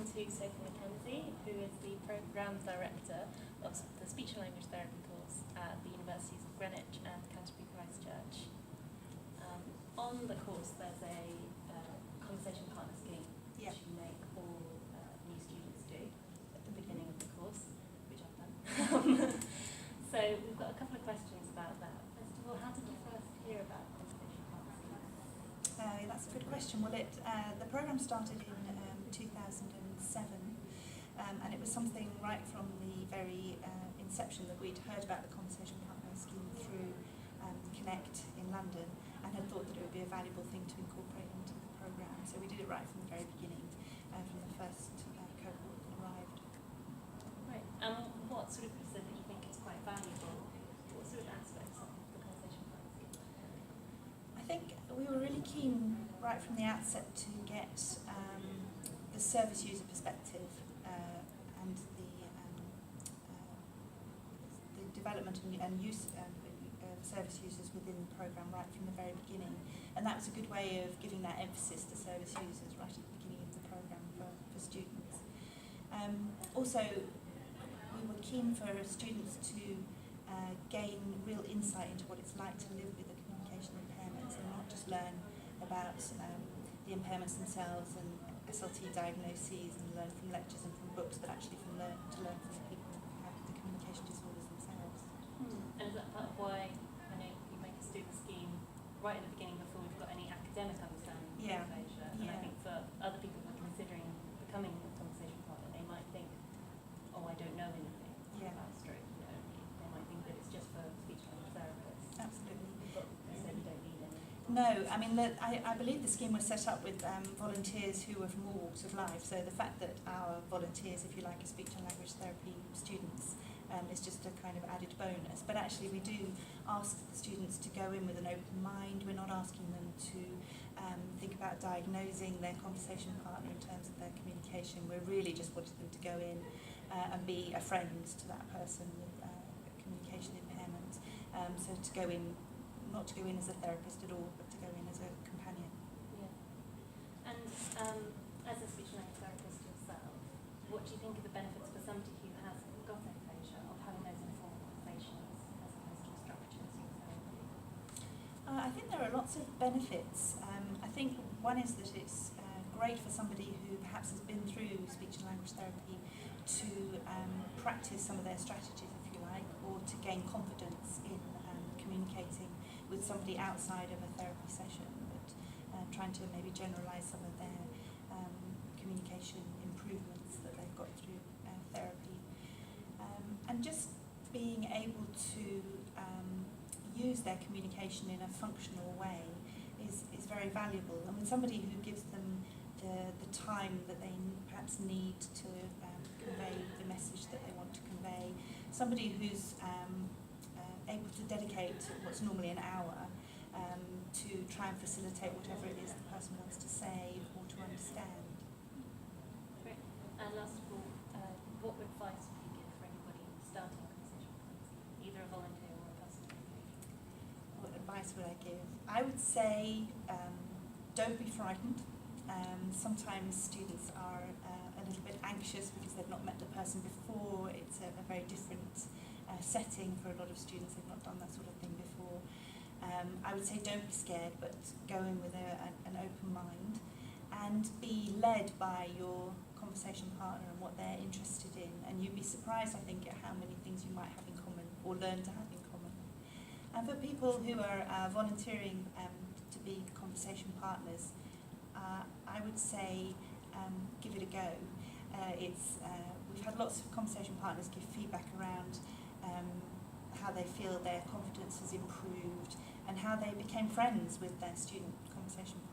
to Sophie MacKenzie, who is the Programme Director of the Speech and Language Therapy course at the Universities of Greenwich and Canterbury Christchurch. On the course, there's a conversation partner scheme which you make all new students do at the beginning of the course, which I've done. So we've got a couple of questions about that. First of all, how did you first hear about conversation partner schemes? That's a good question. Well, the programme started in 2007, and it was something right from the very inception that we'd heard about the conversation partner scheme through Connect in London, and had thought that it would be a valuable thing to incorporate into the programme. So we did it right from the very beginning, from the first cohort that arrived. Right. What sort of, you said that you think is quite valuable, what sort of aspects of the conversation partner scheme? I think we were really keen right from the outset to get the service user perspective and the development and use of service users within the programme right from the very beginning. And that was a good way of giving that emphasis to service users right at the beginning of the programme for students. Also, we were keen for students to gain real insight into what it's like to live with a communication impairments and not just learn about the impairments themselves and SLT diagnoses and learn from lectures and from books, but actually to learn from the people who have the communication disorders themselves. And is that part of why you make a student scheme right at the beginning before we've got any academic understanding of aphasia? And I think for other people who are considering becoming a conversation partner, they might think, oh, I don't know anything about stroke. They might think that it's just for speech language therapists. Absolutely. But you said you don't need any. No, I mean, I believe the scheme was set up with volunteers who were from all walks of life. So the fact that our volunteers, if you like, are speech and language therapy students, is just a kind of added bonus. But actually we do ask the students to go in with an open mind. We're not asking them to think about diagnosing their conversation partner in terms of their communication. We're really just wanting them to go in and be a friend to that person with a communication impairment. So to go in, not to go in as a therapist at all, but to go in as a companion. Yeah. And as a speech and language therapist yourself, what do you think are the benefits for somebody who has got aphasia of having those informal conversations as opposed to a structured therapy? I think there are lots of benefits. I think one is that it's great for somebody who perhaps has been through speech and language therapy to practice some of their strategies, if you like, or to gain confidence in communicating with somebody outside of a therapy session, but trying to maybe generalise some of their communication improvements that they've got through therapy. And just being able to use their communication in a functional way is very valuable. And with somebody who gives them the time that they perhaps need to convey the message that they want to convey, somebody who's able to dedicate what's normally an hour to try and facilitate whatever it is the person wants to say or to understand. Great. And last of all, what advice would you give for anybody starting a conversation partner scheme, either a volunteer or a person? What advice would I give? I would say don't be frightened. Sometimes students are a little bit anxious because they've not met the person before. It's a very different setting for a lot of students. They've not done that sort of thing before. I would say don't be scared, but go in with an open mind and be led by your conversation partner and what they're interested in. And you'd be surprised, I think, at how many things you might have in common or learn to have in common. And for people who are volunteering to be conversation partners, I would say give it a go. We've had lots of conversation partners give feedback around how they feel their confidence has improved and how they became friends with their student conversation partners.